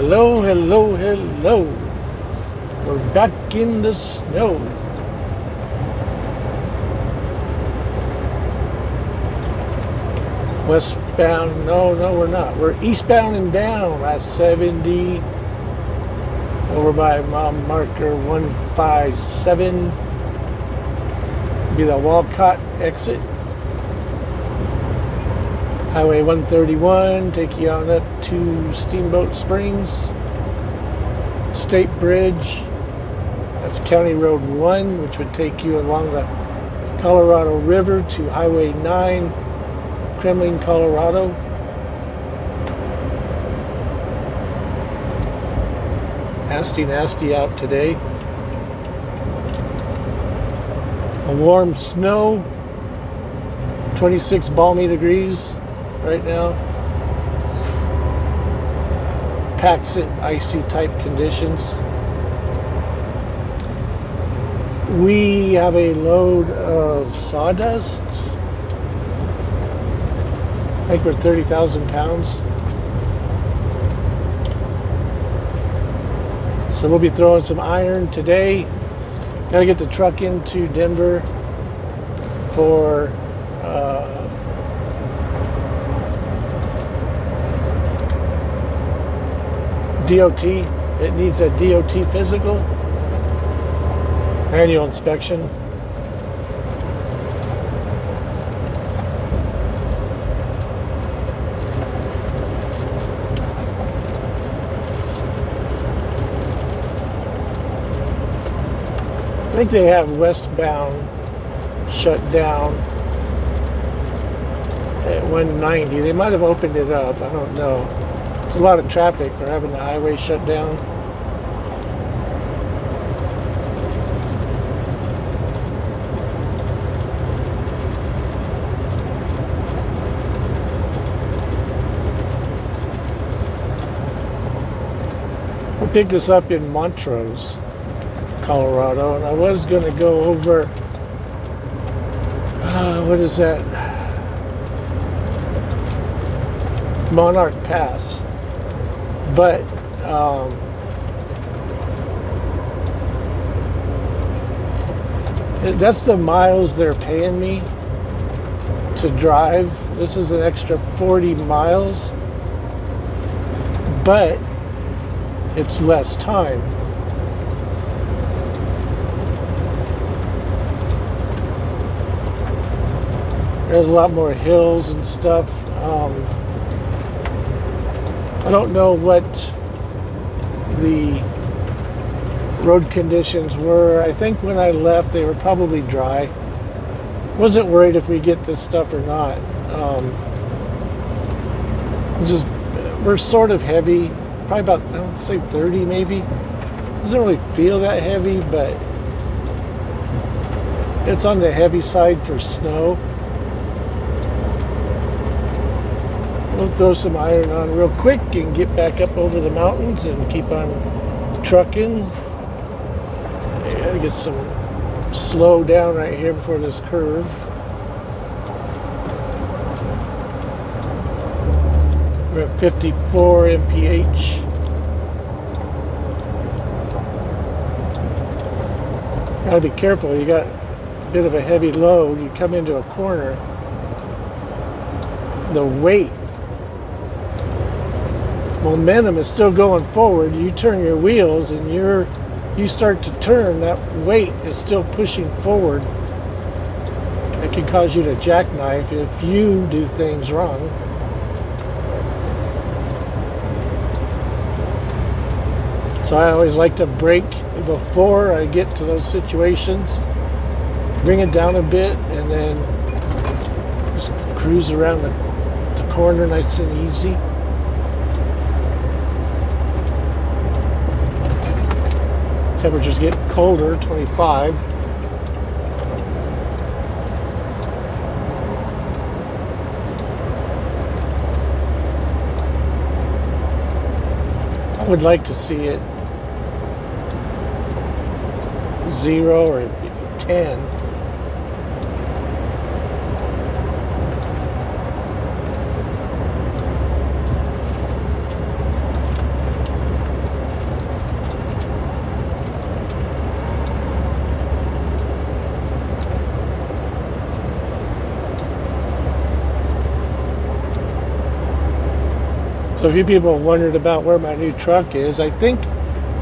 Hello, hello, hello. We're back in the snow. Westbound, no, we're not. We're eastbound and down, I-70. Over by mile marker 157. Be the Walcott exit. Highway 131, take you on up to Steamboat Springs. State Bridge, that's County Road 1, which would take you along the Colorado River to Highway 9, Granby, Colorado. Nasty out today. A warm snow, 26 balmy degrees right now. Packs it, icy type conditions. We have a load of sawdust. I think we're 30,000 pounds. So we'll be throwing some iron today. Got to get the truck into Denver for DOT. It needs a DOT physical, annual inspection. I think they have westbound shut down at 190. They might have opened it up. I don't know. It's a lot of traffic for having the highway shut down. I picked this up in Montrose, Colorado, and I was going to go over, what is that? Monarch Pass. But that's the miles they're paying me to drive. This is an extra 40 miles, but it's less time. There's a lot more hills and stuff. I don't know what the road conditions were. I think when I left, they were probably dry. Wasn't worried if we get this stuff or not. We're sort of heavy, probably about, I don't say 30 maybe. Doesn't really feel that heavy, but it's on the heavy side for snow. We'll throw some iron on real quick and get back up over the mountains and keep on trucking. Gotta get some slow down right here before this curve. We're at 54 mph. Gotta be careful, you got a bit of a heavy load. You come into a corner, the weight, momentum is still going forward. You turn your wheels and you start to turn, that weight is still pushing forward. It can cause you to jackknife if you do things wrong. So I always like to brake before I get to those situations, bring it down a bit, and then just cruise around the corner nice and easy. Temperatures get colder, 25. I would like to see it 0 or 10. So a few people have wondered about where my new truck is. I think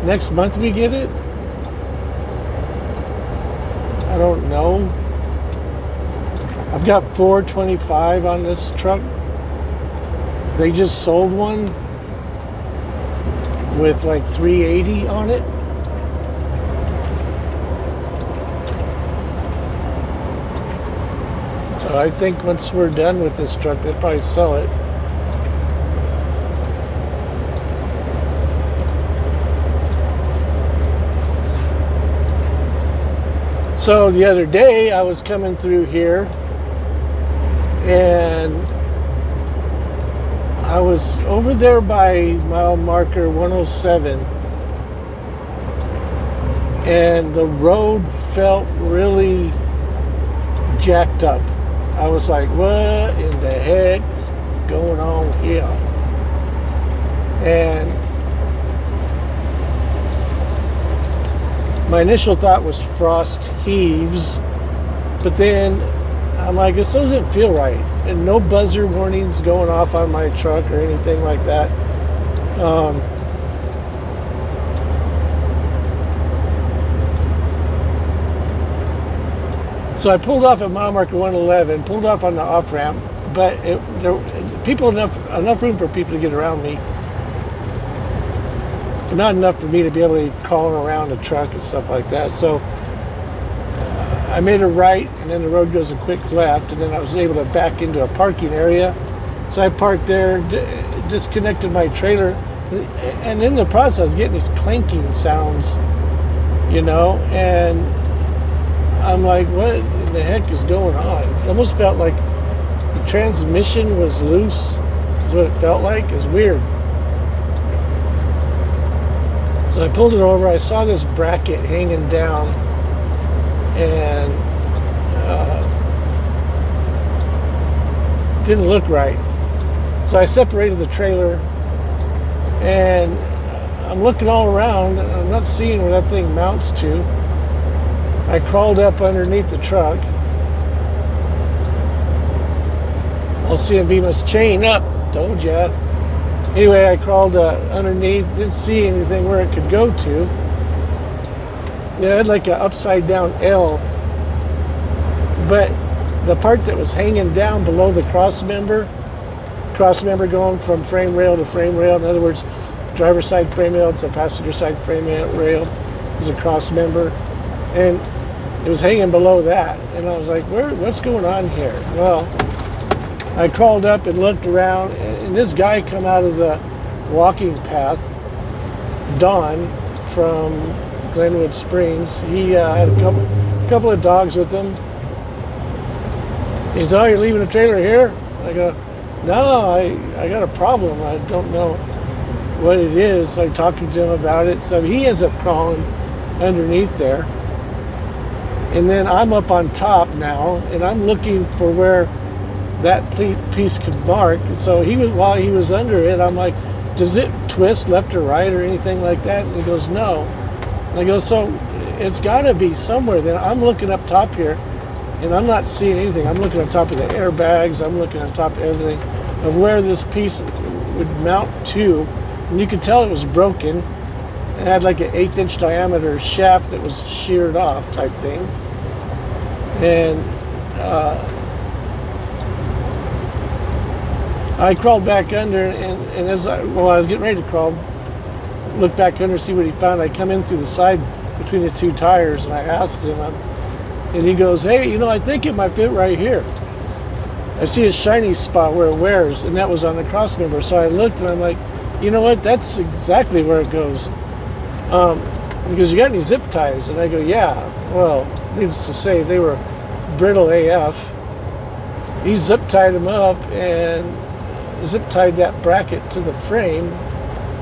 next month we get it. I don't know. I've got 425 on this truck. They just sold one with like 380 on it. So I think once we're done with this truck, they'll probably sell it. So the other day I was coming through here and I was over there by mile marker 107 and the road felt really jacked up. I was like, what in the heck is going on here? And my initial thought was frost heaves, but then I'm like, this doesn't feel right. And no buzzer warnings going off on my truck or anything like that. So I pulled off at mile marker 111, pulled off on the off ramp, but there enough room for people to get around me. But not enough for me to be able to call around a truck and stuff like that. So I made a right, and then the road goes a quick left, and then I was able to back into a parking area. So I parked there, disconnected my trailer, and in the process, I was getting these clanking sounds, you know, and I'm like, what in the heck is going on? It almost felt like the transmission was loose, is what it felt like. It was weird. So I pulled it over, I saw this bracket hanging down, and didn't look right. So I separated the trailer, and I'm looking all around, and I'm not seeing where that thing mounts to. I crawled up underneath the truck. LCMV must chain up, told ya. Anyway, I crawled underneath, didn't see anything where it could go to. It had like an upside down L, but the part that was hanging down below the cross member going from frame rail to frame rail, in other words, driver's side frame rail to passenger side frame rail, was a cross member, and it was hanging below that. And I was like, what's going on here? Well, I crawled up and looked around, and this guy come out of the walking path, Don from Glenwood Springs. He had a couple of dogs with him. He said, oh, you're leaving the trailer here? I go, no, I got a problem. I don't know what it is. I'm talking to him about it. So he ends up crawling underneath there. And then I'm up on top now, and I'm looking for where that piece could mark. And so while he was under it, I'm like, does it twist left or right or anything like that? And he goes, no. And I go, so it's got to be somewhere. Then I'm looking up top here, and I'm not seeing anything. I'm looking on top of the airbags. I'm looking on top of everything of where this piece would mount to. And you could tell it was broken. It had like an 1/8 inch diameter shaft that was sheared off type thing. And I crawled back under, and as I was getting ready to crawl, look back under, see what he found. I come in through the side between the two tires, and I asked him, and he goes, hey, you know, I think it might fit right here. I see a shiny spot where it wears, and that was on the cross member. So I looked, and I'm like, you know what, that's exactly where it goes. Because you got any zip ties? And I go, yeah. Well, needless to say, they were brittle AF. He zip tied them up and zip tied that bracket to the frame,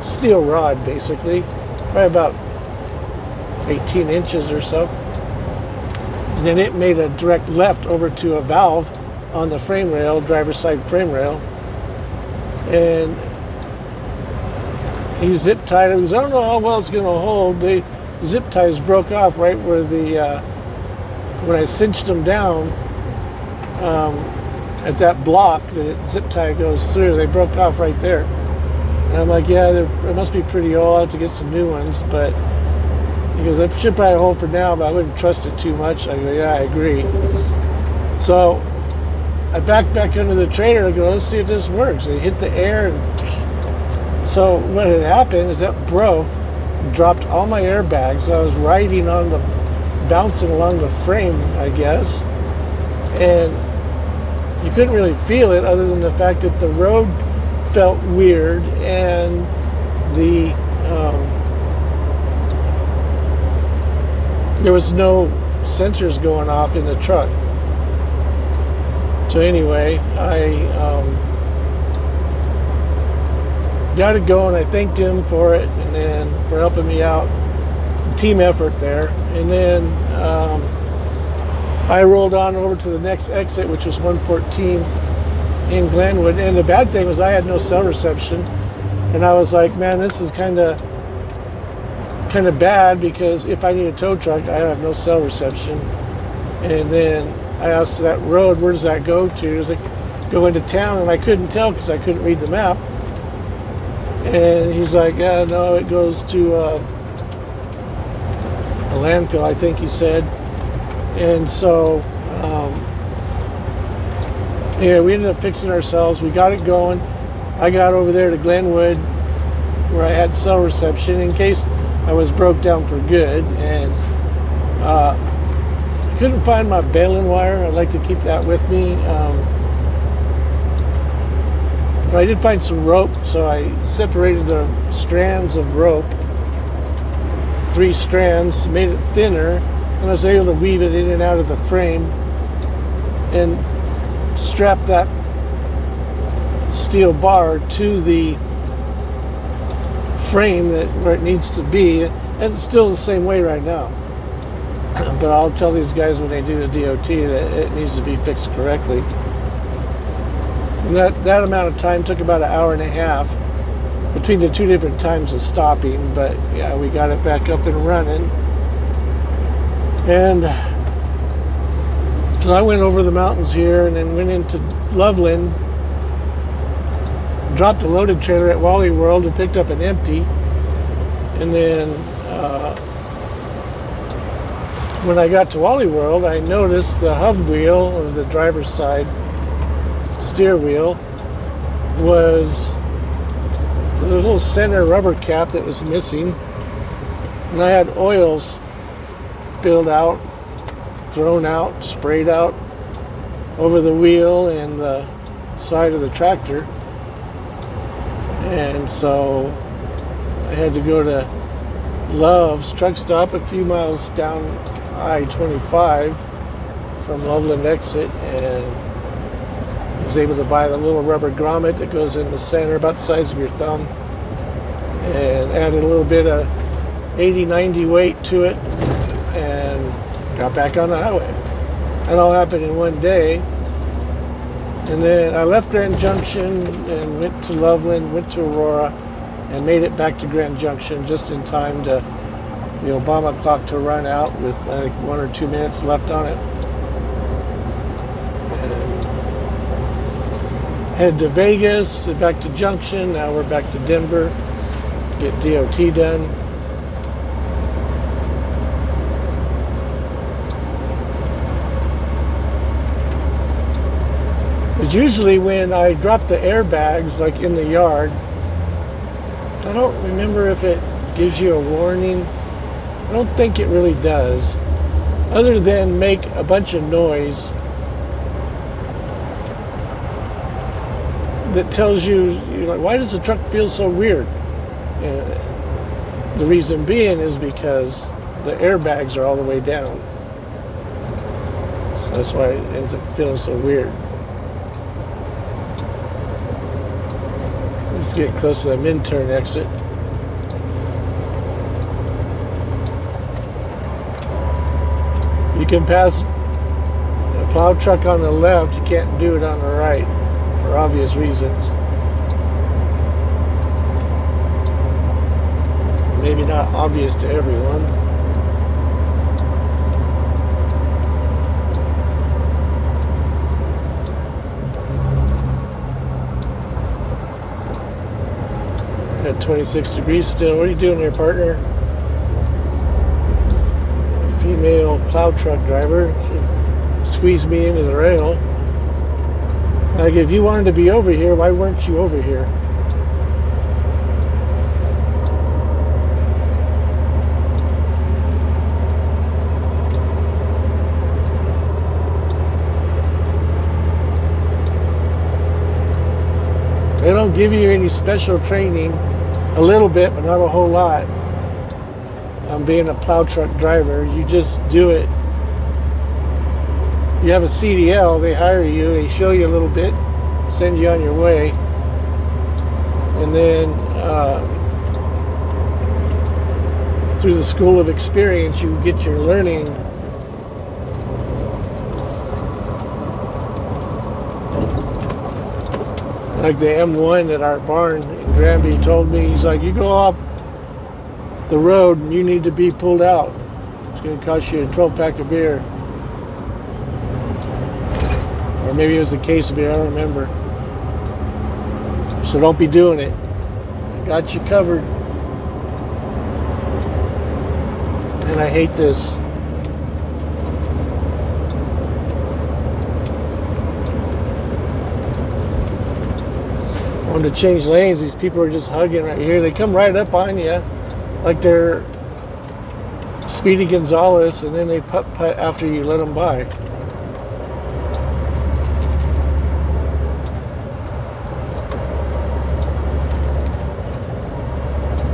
steel rod basically, probably about 18 inches or so. And then it made a direct left over to a valve on the frame rail, driver's side frame rail. And he zip tied it. He goes, I don't know how well it's going to hold. The zip ties broke off right where when I cinched them down at that block that zip tie goes through, they broke off right there. And I'm like, yeah, it must be pretty old. I'll have to get some new ones. But he goes, I should probably hold for now, but I wouldn't trust it too much. I go, yeah, I agree. So I backed back under the trailer and go, let's see if this works. And he hit the air. And so what had happened is that broke, dropped all my airbags. So I was riding on the, bouncing along the frame, I guess. And you couldn't really feel it other than the fact that the road felt weird and the there was no sensors going off in the truck. So anyway, I got it going. I thanked him for it and then for helping me out. Team effort there. And then I rolled on over to the next exit, which was 114 in Glenwood. And the bad thing was I had no cell reception. And I was like, man, this is kind of bad because if I need a tow truck, I have no cell reception. And then I asked that road, where does that go to? Does it go into town? And I couldn't tell because I couldn't read the map. And he's like, yeah, no, it goes to a landfill, I think he said. And so, yeah, we ended up fixing ourselves. We got it going. I got over there to Glenwood where I had cell reception in case I was broke down for good. And couldn't find my baling wire. I'd like to keep that with me. But I did find some rope, so I separated the strands of rope, 3 strands, made it thinner, and I was able to weave it in and out of the frame and strap that steel bar to the frame where it needs to be. And it's still the same way right now. But I'll tell these guys when they do the DOT that it needs to be fixed correctly. And that amount of time took about an hour and a half between the 2 different times of stopping. But yeah, we got it back up and running. And so I went over the mountains here and then went into Loveland, dropped a loaded trailer at Wally World and picked up an empty. And then when I got to Wally World, I noticed the hub wheel of the driver's side steer wheel was a little center rubber cap that was missing. And I had oil spilled out, thrown out, sprayed out over the wheel and the side of the tractor. And so I had to go to Love's truck stop a few miles down I-25 from Loveland exit, and was able to buy the little rubber grommet that goes in the center about the size of your thumb, and added a little bit of 80-90 weight to it and got back on the highway. That all happened in one day. And then I left Grand Junction and went to Loveland, went to Aurora, and made it back to Grand Junction just in time to the Obama clock to run out with I think 1 or 2 minutes left on it. And head to Vegas, back to Junction. Now we're back to Denver, get DOT done. Because usually when I drop the airbags, like in the yard, I don't remember if it gives you a warning. I don't think it really does, other than make a bunch of noise that tells you, you're like, why does the truck feel so weird? The reason being is because the airbags are all the way down. So that's why it ends up feeling so weird. Let's get close to the Minturn exit. You can pass a plow truck on the left, you can't do it on the right for obvious reasons. Maybe not obvious to everyone. 26 degrees still. What are you doing there, partner? Female plow truck driver. She squeezed me into the rail. Like, if you wanted to be over here, why weren't you over here? They don't give you any special training, a little bit, but not a whole lot. On being a plow truck driver, you just do it. You have a CDL, they hire you, they show you a little bit, send you on your way, and then through the school of experience, you get your learning. Like the M1 at our barn in Granby told me, he's like, you go off the road and you need to be pulled out. It's going to cost you a 12-pack of beer. Or maybe it was a case of beer, I don't remember. So don't be doing it. I got you covered. And I hate this. Wanted to change lanes, these people are just hugging right here. They come right up on you like they're Speedy Gonzalez, and then they putt after you let them by.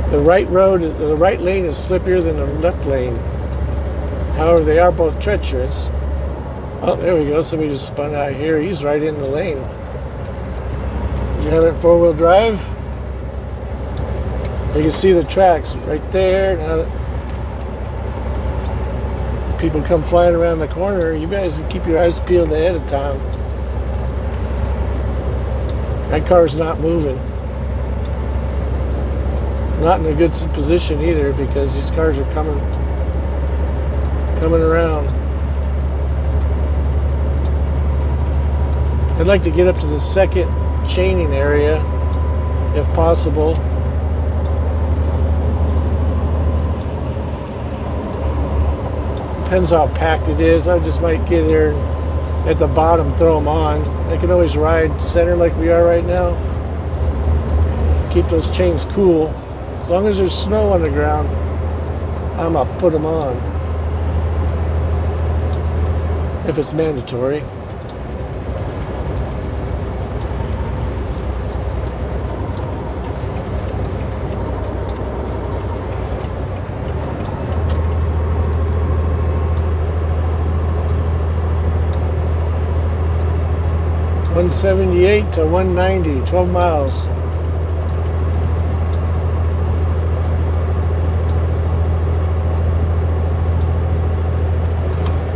The right lane is slippier than the left lane. However, they are both treacherous. Oh, there we go. Somebody just spun out here. He's right in the lane. You have it four-wheel drive. You can see the tracks right there. Now that people come flying around the corner, you guys can keep your eyes peeled ahead of time. That car's not moving. Not in a good position either, because these cars are coming around. I'd like to get up to the second chaining area if possible. Depends how packed it is. I just might get there and at the bottom throw them on. I can always ride center like we are right now. Keep those chains cool. As long as there's snow on the ground, I'm gonna put them on if it's mandatory. .178 to 190, 12 miles.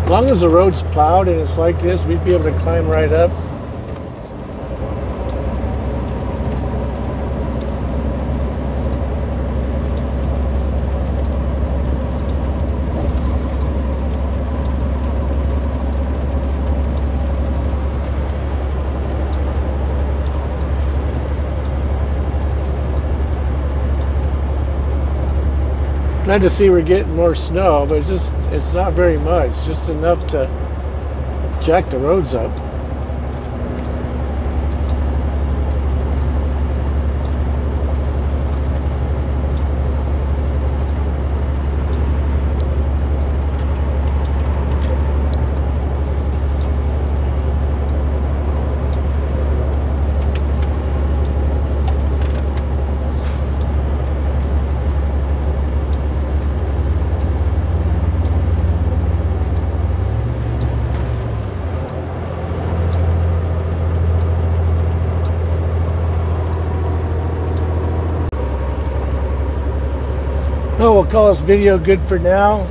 As long as the road's plowed and it's like this, we'd be able to climb right up. Glad to see we're getting more snow, but it's not very much, just enough to jack the roads up. Oh, we'll call this video good for now.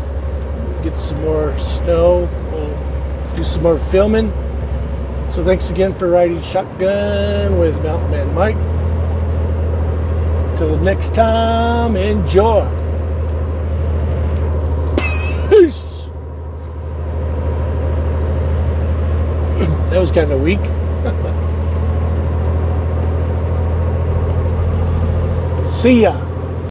Get some more snow. We'll do some more filming. So thanks again for riding shotgun with Mountain Man Mike. Till the next time, enjoy. Peace. That was kind of weak. See ya.